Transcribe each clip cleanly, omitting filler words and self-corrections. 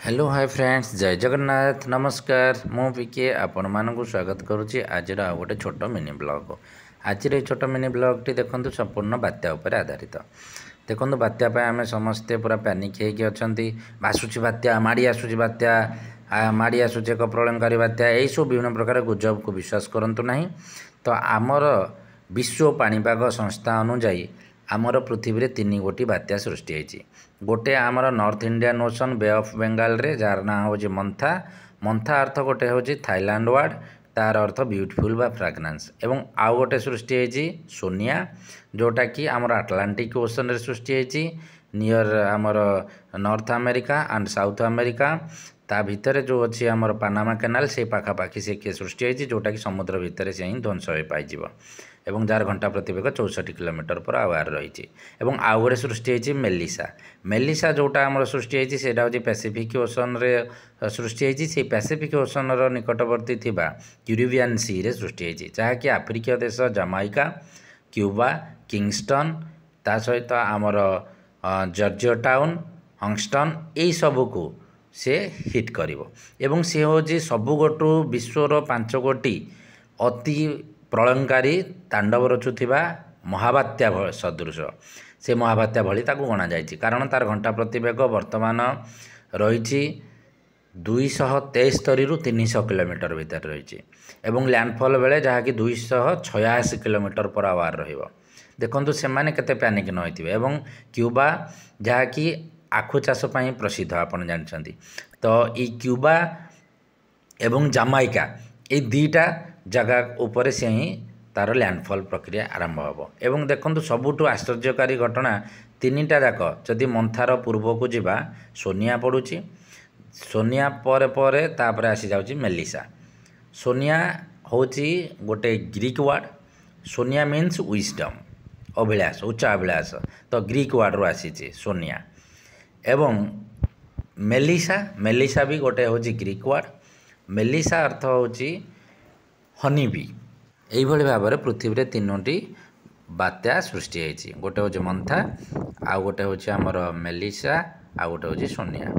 Hello hi friends जय जगन्नाथ नमस्कार मु पीके आपण मानक स्वागत करुच्ची आज गोटे छोट मिनी ब्लॉग आज छोट मिनी ब्लॉग टी देखो संपूर्ण बात्या उपर आधारित देखो बात्या आम समस्ते पूरा पैनिक होती आसूची बात्या माड़ी आसूची बात्या माड़ी आसूची एक प्रलयकारी बात्या यही सब विभिन्न प्रकार गुजब को विश्वास करंतु नहीं। तो आमर विश्व पाणीपाग संस्था अनुजाई आमर पृथ्वी रे 3 गोटी बात्या सृष्टि होती गोटे आमर north Indian ocean bay of Bengal रे जार ना हो मंथा मंथा अर्थ गोटे हूँ थाईलैंड वर्ड तार अर्थ ब्यूटीफुल बा फ्राग्रेंस एवं आउ गोटे सृष्टि होती सोनिया जोटा कि आमर आटलांटिक ओशन रे सृष्टि होती नियर आमर north America and south America ता भितर जो अच्छी आमर पानामा केनाल से पाखापाखि से किए सृष्टि होती जोटा कि समुद्र भितर से ही ध्वंस हो पाइज एवं जार घंटा प्रतिवेग 64 किलोमीटर पर आवर रही एवं आउ गोटे सृष्टि होती मेलिसा मेलिसा जोटा आमर सृष्टि होती से हूँ पैसिफिक ओशन रे सृष्टि होती से पैसिफिक ओशन निकटवर्ती थिबा क्यूरिबियन सी रे सृष्टि होती जहाँकि आफ्रिकीय देश जमाइका क्यूबा किंगस्टन ता सहित आमर जॉर्जिया टाउन हंगस्टन यही सबको से हिट करिवो एवं से हूँ सबु गोटू विश्वर 5 गोटी अति प्रलयकारी तांडव रचुवा महाबात्या सदृश से महाबात्या भली ताकू गणा जाइछि कारण तार घंटा प्रतिवेग वर्तमान रही 273 रु 300 किलोमीटर भितर रही एवं लैंडफॉल बेले जहाँकि 286 किलोमीटर पर आवर रहिबो देखंतु से माने केते पैनिक न होइथिबे एवं क्यूबा जहाँकि आखु चाष पई प्रसिद्ध आपण जानछंती तो ई क्यूबा एवं जामाइका ये दीटा जगह उपर से ही तार लैंडफॉल प्रक्रिया आरंभ हो एवं देखंतु सबुठु आश्चर्यकारी घटना 3टा जाक जदि मंथार पूर्व को जीवा सोनिया पड़ुची सोनिया पर तापर आसी जाउची मेलिसा सोनिया होची गोटे Greek word Sonia means wisdom Abhilash उच्च अभिलाष तो ग्रीक वर्ड रो आसीची सोनिया एवं मेलिसा मेलिसा भी गोटे होची ग्रीक वर्ड मेलिसा अर्थ होची हनीबी यही भाव में पृथ्वी रे 3टी बात्या सृष्टि होती गोटे हूँ मंथा आउ गोटे हूँ आमर मेलिसा आउ गोटे हूँ सोनिया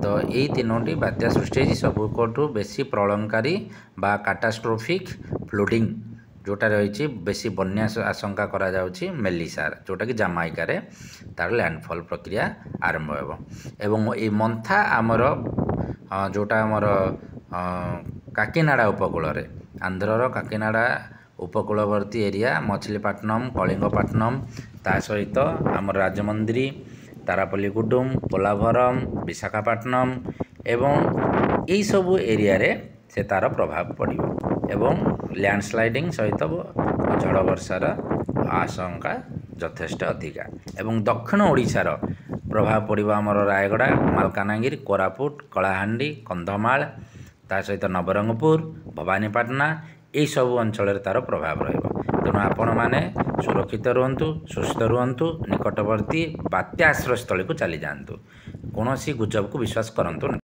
तो यही 3टी बात्या सृष्टि होती सबुठू बेसी प्रलयकारी बा काटास्ट्रोफिक फ्लडिंग जोटा रही बेसी बन्या आशंका करा जाउछि मेलिसार जोटा कि जामाइका रे तार लैंडफॉल प्रक्रिया आरंभ हो एवं ये मंथा आमर जोटा आमर काकीनाडा उपकूल रे आंध्रर काकीनाडा उपकूलवर्ती एरिया मछलीपट्टनम कलिंगपट्टनम ता सहित आमर राजमंद्री तारापल्लीगुडुम पोलाभरम विशाखापट्टनम एवं यही सबू एरिया रे से तार प्रभाव पड़ो एवं लैंडस्लाइडिंग सहित झड़ वर्षार आशंका यथेष्ट अधिका एवं दक्षिण ओडिशार प्रभाव पड़ो आमर रायगड़ा मालकानगिरी कोरापुट कलाहांडी कंधमाल ता सहित नवरंगपुर भवानीपाटना यही सब अंचल तार प्रभाव तेणु आपण मैंने सुरक्षित रुहतु सुस्थ रुहतु निकटवर्ती बात्या आश्रयस्थल को चली जातु कौन गुजब को विश्वास करंतु।